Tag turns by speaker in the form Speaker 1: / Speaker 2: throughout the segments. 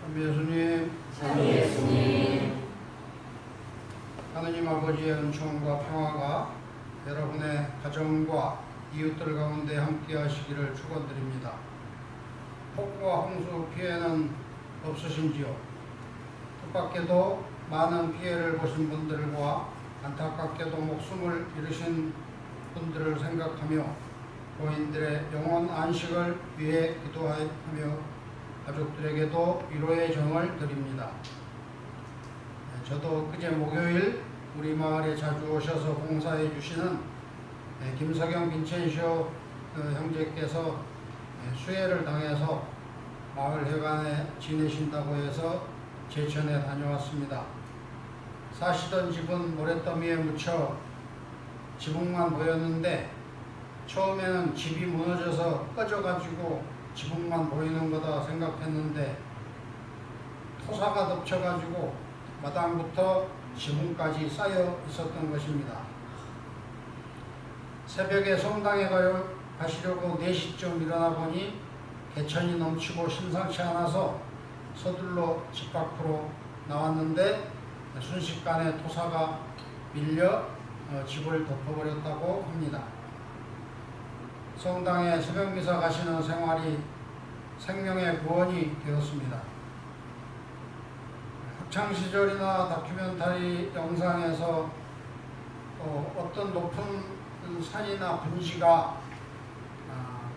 Speaker 1: 참 예수님, 하느님 아버지의 은총과 평화가 여러분의 가정과 이웃들 가운데 함께 하시기를 축원드립니다. 폭우와 홍수 피해는 없으신지요? 뜻밖에도 많은 피해를 보신 분들과 안타깝게도 목숨을 잃으신 분들을 생각하며 고인들의 영혼 안식을 위해 기도하며 가족들에게도 위로의 정을 드립니다. 저도 그제 목요일 우리 마을에 자주 오셔서 봉사해 주시는 김석영 빈첸쇼 형제께서 수해를 당해서 마을 회관에 지내신다고 해서 제천에 다녀왔습니다. 사시던 집은 모래더미에 묻혀 지붕만 보였는데 처음에는 집이 무너져서 꺼져가지고 지붕만 보이는 거다 생각했는데 토사가 덮쳐가지고 마당부터 지붕까지 쌓여 있었던 것입니다. 새벽에 성당에 가시려고 4시쯤 일어나 보니 개천이 넘치고 심상치 않아서 서둘러 집 밖으로 나왔는데 순식간에 토사가 밀려 집을 덮어버렸다고 합니다. 성당에 새벽미사 가시는 생활이 생명의 구원이 되었습니다. 학창시절이나 다큐멘터리 영상에서 어떤 높은 산이나 분지가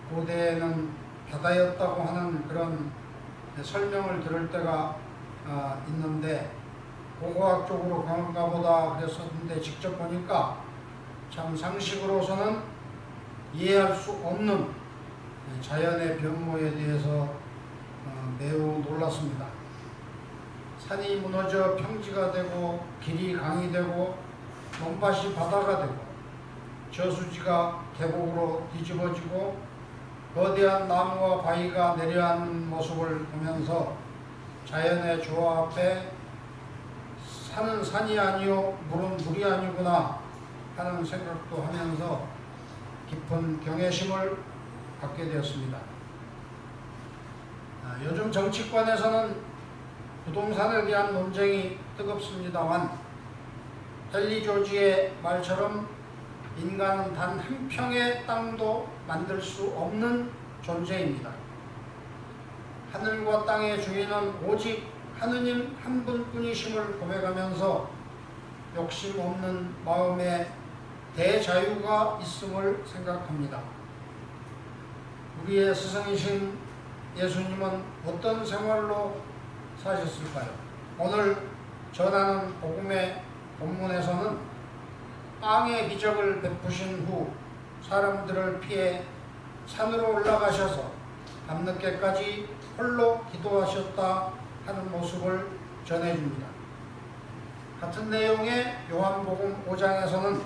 Speaker 1: 고대에는 바다였다고 하는 그런 설명을 들을 때가 있는데 고고학적으로 그런가 보다 그랬었는데 직접 보니까 참 상식으로서는 이해할 수 없는 자연의 변모에 대해서 매우 놀랐습니다. 산이 무너져 평지가 되고 길이 강이 되고 논밭이 바다가 되고 저수지가 계곡으로 뒤집어지고 거대한 나무와 바위가 내려앉는 모습을 보면서 자연의 조화앞에 산은 산이 아니요 물은 물이 아니구나 하는 생각도 하면서 깊은 경외심을 갖게 되었습니다. 요즘 정치권에서는 부동산에 대한 논쟁이 뜨겁습니다만 헨리 조지의 말처럼 인간은 단 한 평의 땅도 만들 수 없는 존재입니다. 하늘과 땅의 주인은 오직 하느님 한 분뿐이심을 고백하면서 욕심 없는 마음에 대자유가 있음을 생각합니다. 우리의 스승이신 예수님은 어떤 생활로 사셨을까요? 오늘 전하는 복음의 본문에서는 빵의 기적을 베푸신 후 사람들을 피해 산으로 올라가셔서 밤늦게까지 홀로 기도하셨다 하는 모습을 전해줍니다. 같은 내용의 요한복음 5장에서는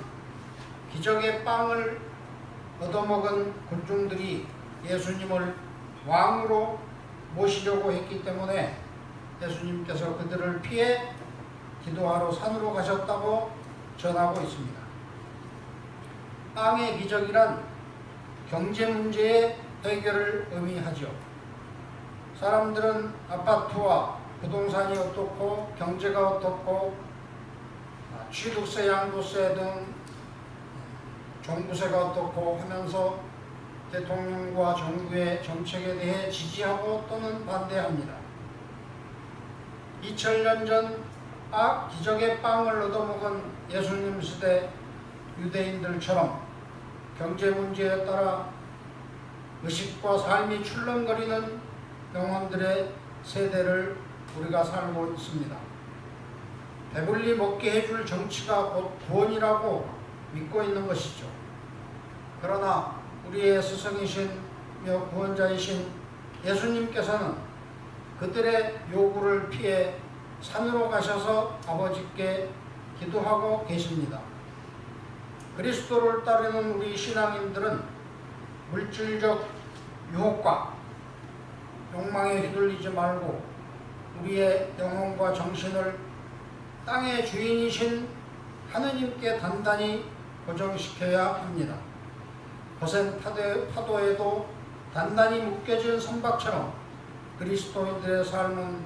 Speaker 1: 기적의 빵을 얻어먹은 군중들이 예수님을 왕으로 모시려고 했기 때문에 예수님께서 그들을 피해 기도하러 산으로 가셨다고 전하고 있습니다. 빵의 기적이란 경제 문제의 해결을 의미하죠. 사람들은 아파트와 부동산이 어떻고 경제가 어떻고 취득세, 양도세 등 종부세가 어떻고 하면서 대통령과 정부의 정책에 대해 지지하고 또는 반대합니다. 2000년 전 기적의 빵을 얻어먹은 예수님 시대 유대인들처럼 경제 문제에 따라 의식과 삶이 출렁거리는 영혼들의 세대를 우리가 살고 있습니다. 배불리 먹게 해줄 정치가 곧 구원이라고 믿고 있는 것이죠. 그러나 우리의 스승이시며 구원자이신 예수님께서는 그들의 요구를 피해 산으로 가셔서 아버지께 기도하고 계십니다. 그리스도를 따르는 우리 신앙인들은 물질적 유혹과 욕망에 휘둘리지 말고 우리의 영혼과 정신을 땅의 주인이신 하느님께 단단히 고정시켜야 합니다. 거센 파도에도 단단히 묶여진 선박처럼 그리스도인들의 삶은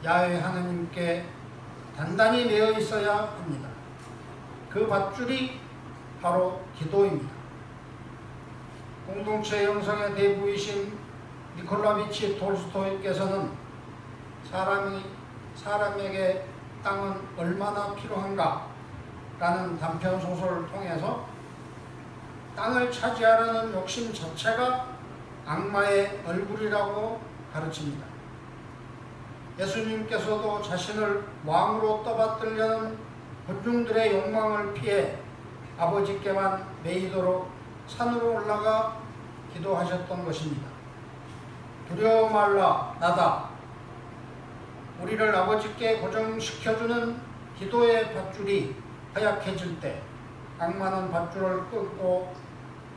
Speaker 1: 야훼 하느님께 단단히 매여 있어야 합니다. 그 밧줄이 바로 기도입니다. 공동체 형성의 대부이신 니콜라비치 톨스토이께서는 사람에게 땅은 얼마나 필요한가 라는 단편 소설을 통해서 땅을 차지하려는 욕심 자체가 악마의 얼굴이라고 가르칩니다. 예수님께서도 자신을 왕으로 떠받들려는 군중들의 욕망을 피해 아버지께만 매이도록 산으로 올라가 기도하셨던 것입니다. 두려워 말라 나다. 우리를 아버지께 고정시켜주는 기도의 밧줄이 허약해질 때 악마는 밧줄을 끊고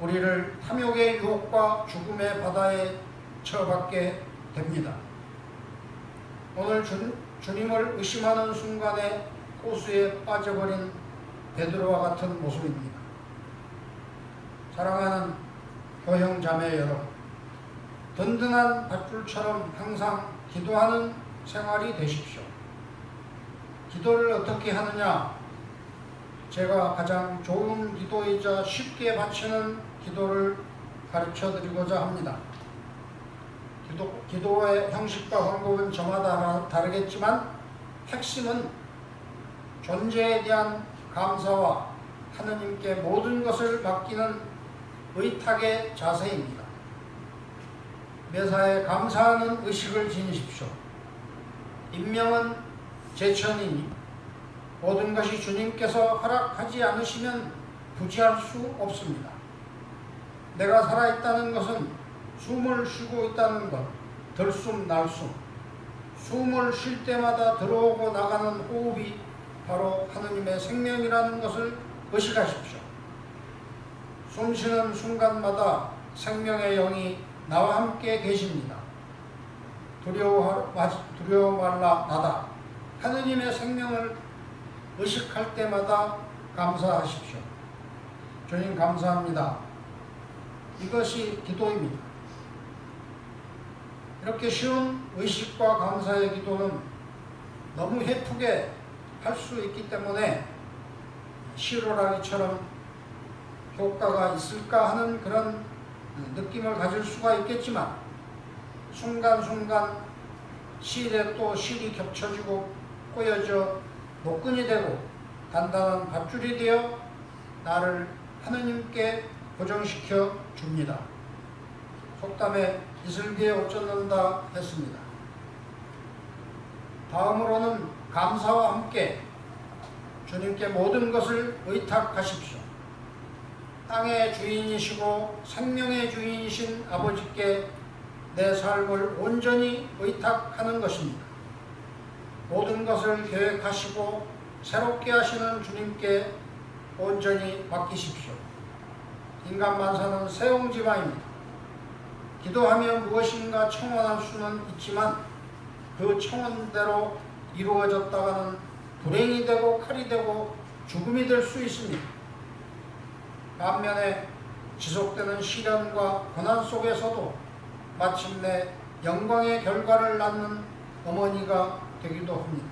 Speaker 1: 우리를 탐욕의 유혹과 죽음의 바다에 처박게 됩니다. 오늘 주님을 의심하는 순간에 호수에 빠져버린 베드로와 같은 모습입니다. 사랑하는 교형 자매 여러분, 든든한 밧줄처럼 항상 기도하는 생활이 되십시오. 기도를 어떻게 하느냐? 제가 가장 좋은 기도이자 쉽게 바치는 기도를 가르쳐 드리고자 합니다. 기도의 형식과 방법은 저마다 다르겠지만 핵심은 존재에 대한 감사와 하느님께 모든 것을 맡기는 의탁의 자세입니다. 매사에 감사하는 의식을 지니십시오. 인명은 제천이니 모든 것이 주님께서 허락하지 않으시면 부지할 수 없습니다. 내가 살아있다는 것은 숨을 쉬고 있다는 것, 들숨 날숨, 숨을 쉴 때마다 들어오고 나가는 호흡이 바로 하느님의 생명이라는 것을 의식하십시오. 숨 쉬는 순간마다 생명의 영이 나와 함께 계십니다. 두려워 말라 나다. 하느님의 생명을 의식할 때마다 감사하십시오. 주님 감사합니다. 이것이 기도입니다. 이렇게 쉬운 의식과 감사의 기도는 너무 해프게 할 수 있기 때문에 시로라기처럼 효과가 있을까 하는 그런 느낌을 가질 수가 있겠지만 순간순간 실에 또 실이 겹쳐지고 꼬여져 노끈이 되고 단단한 밧줄이 되어 나를 하느님께 고정시켜 줍니다. 속담에 이슬기에 옷 젖는다 했습니다. 다음으로는 감사와 함께 주님께 모든 것을 의탁하십시오. 땅의 주인이시고 생명의 주인이신 아버지께 내 삶을 온전히 의탁하는 것입니다. 모든 것을 계획하시고 새롭게 하시는 주님께 온전히 맡기십시오. 인간만 사는 세옹지마입니다. 기도하며 무엇인가 청원할 수는 있지만 그 청원대로 이루어졌다가는 불행이 되고 칼이 되고 죽음이 될 수 있습니다. 반면에 지속되는 시련과 고난 속에서도 마침내 영광의 결과를 낳는 어머니가 되기도 합니다.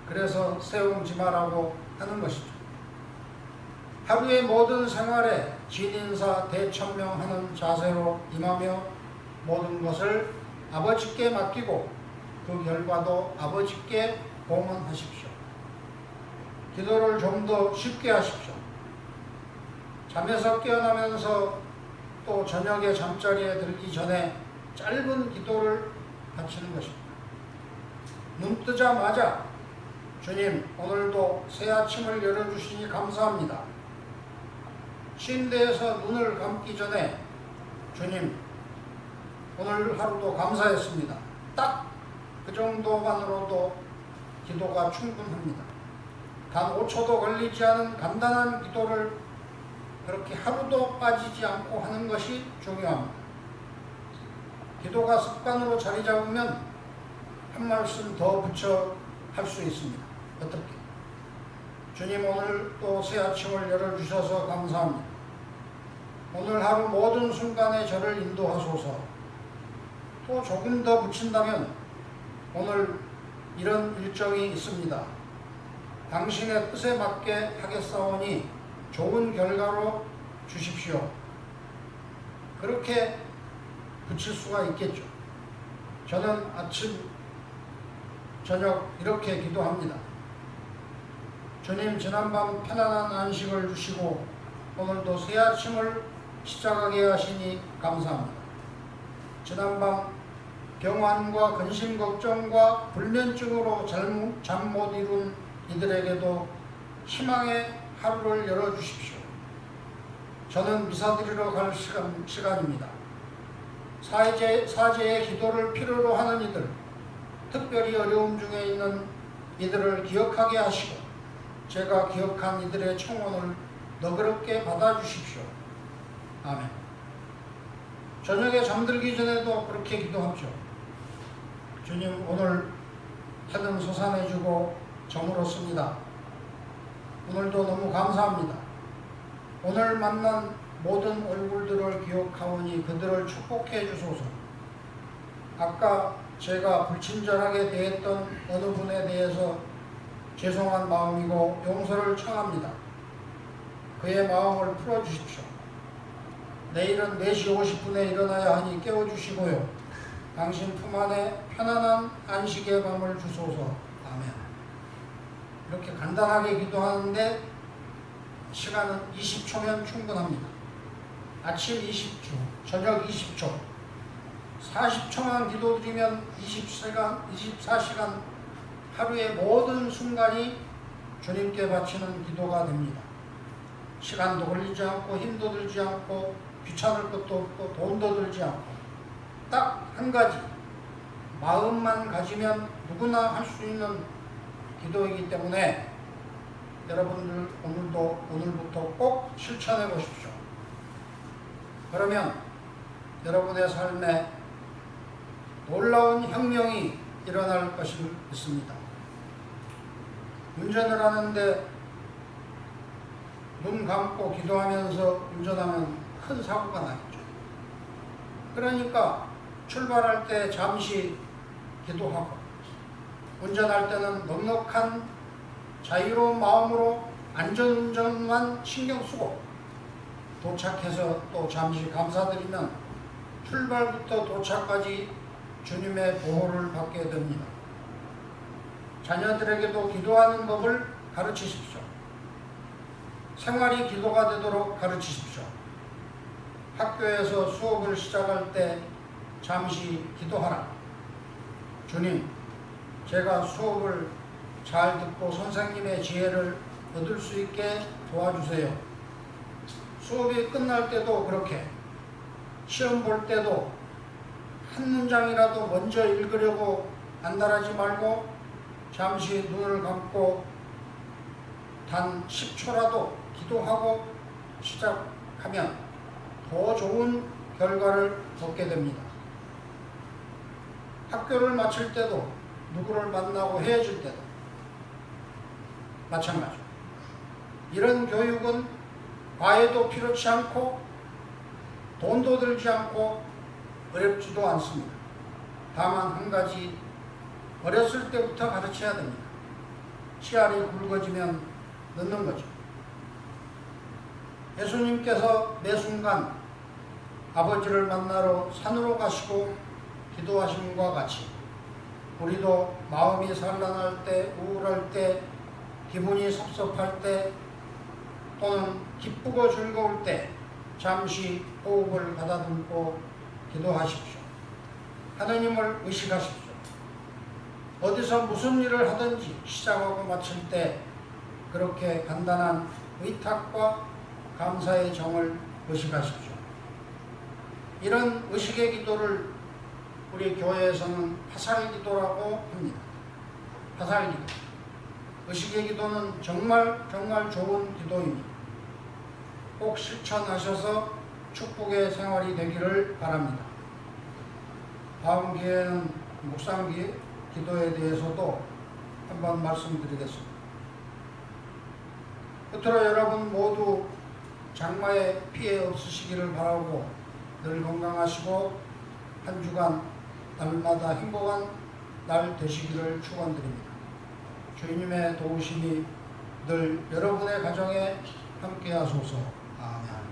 Speaker 1: 그래서 세옹지마라고 하는 것이죠. 하루의 모든 생활에 진인사 대천명하는 자세로 임하며 모든 것을 아버지께 맡기고 그 결과도 아버지께 봉헌하십시오. 기도를 좀 더 쉽게 하십시오. 잠에서 깨어나면서 또 저녁에 잠자리에 들기 전에 짧은 기도를 바치는 것입니다. 눈 뜨자마자 주님 오늘도 새 아침을 열어주시니 감사합니다. 침대에서 눈을 감기 전에 주님 오늘 하루도 감사했습니다. 딱 그 정도만으로도 기도가 충분합니다. 단 5초도 걸리지 않은 간단한 기도를 그렇게 하루도 빠지지 않고 하는 것이 중요합니다. 기도가 습관으로 자리 잡으면 한 말씀 더 붙여 할 수 있습니다. 어떻게? 주님 오늘 또 새 아침을 열어주셔서 감사합니다. 오늘 하루 모든 순간에 저를 인도하소서. 또 조금 더 붙인다면 오늘 이런 일정이 있습니다. 당신의 뜻에 맞게 하겠사오니 좋은 결과로 주십시오. 그렇게 붙일 수가 있겠죠. 저는 아침, 저녁 이렇게 기도합니다. 주님, 지난밤 편안한 안식을 주시고 오늘도 새 아침을 시작하게 하시니 감사합니다. 지난밤 병환과 근심 걱정과 불면증으로 잠 못 이룬 이들에게도 희망의 하루를 열어주십시오. 저는 미사 드리러 갈 시간입니다. 사제의 기도를 필요로 하는 이들, 특별히 어려움 중에 있는 이들을 기억하게 하시고 제가 기억한 이들의 청혼을 너그럽게 받아주십시오. 아멘. 저녁에 잠들기 전에도 그렇게 기도합죠. 주님, 오늘 해는 솟아내주고 저물었습니다. 오늘도 너무 감사합니다. 오늘 만난 모든 얼굴들을 기억하오니 그들을 축복해 주소서. 아까 제가 불친절하게 대했던 어느 분에 대해서 죄송한 마음이고 용서를 청합니다. 그의 마음을 풀어주십시오. 내일은 4시 50분에 일어나야 하니 깨워주시고요. 당신 품 안에 편안한 안식의 밤을 주소서. 아멘. 이렇게 간단하게 기도하는데 시간은 20초면 충분합니다. 아침 20초, 저녁 20초, 40초만 기도드리면 24시간 하루의 모든 순간이 주님께 바치는 기도가 됩니다. 시간도 걸리지 않고 힘도 들지 않고 귀찮을 것도 없고 돈도 들지 않고 딱 한 가지 마음만 가지면 누구나 할 수 있는 기도이기 때문에 여러분들 오늘부터 꼭 실천해 보십시오. 그러면 여러분의 삶에 놀라운 혁명이 일어날 것을 믿습니다. 운전을 하는데 눈 감고 기도하면서 운전하면 큰 사고가 나겠죠. 그러니까 출발할 때 잠시 기도하고 운전할 때는 넉넉한 자유로운 마음으로 안전운전만 신경 쓰고 도착해서 또 잠시 감사드리면 출발부터 도착까지 주님의 보호를 받게 됩니다. 자녀들에게도 기도하는 법을 가르치십시오. 생활이 기도가 되도록 가르치십시오. 학교에서 수업을 시작할 때 잠시 기도하라. 주님, 제가 수업을 잘 듣고 선생님의 지혜를 얻을 수 있게 도와주세요. 수업이 끝날 때도 그렇게, 시험 볼 때도 한 문장이라도 먼저 읽으려고 안달하지 말고 잠시 눈을 감고 단 10초라도 기도하고 시작하면 더 좋은 결과를 얻게 됩니다. 학교를 마칠 때도 누구를 만나고 헤어질 때도 마찬가지. 이런 교육은 과외도 필요치 않고 돈도 들지 않고 어렵지도 않습니다. 다만 한 가지, 어렸을 때부터 가르쳐야 됩니다. 씨알이 굵어지면 늦는 거죠. 예수님께서 매 순간 아버지를 만나러 산으로 가시고 기도하심과 같이 우리도 마음이 산란할 때, 우울할 때, 기분이 섭섭할 때 또는 기쁘고 즐거울 때 잠시 호흡을 가다듬고 기도하십시오. 하나님을 의식하십시오. 어디서 무슨 일을 하든지 시작하고 마칠 때 그렇게 간단한 의탁과 감사의 정을 의식하십시오. 이런 의식의 기도를 우리 교회에서는 화살기도라고 합니다. 화살기도. 의식의 기도는 정말 좋은 기도입니다. 꼭 실천하셔서 축복의 생활이 되기를 바랍니다. 다음 기회에는 묵상 기도에 대해서도 한번 말씀드리겠습니다. 끝으로 여러분 모두 장마에 피해 없으시기를 바라고 늘 건강하시고 한 주간 날마다 행복한 날 되시기를 축원드립니다. 주님의 도우심이 늘 여러분의 가정에 함께하소서. 아멘.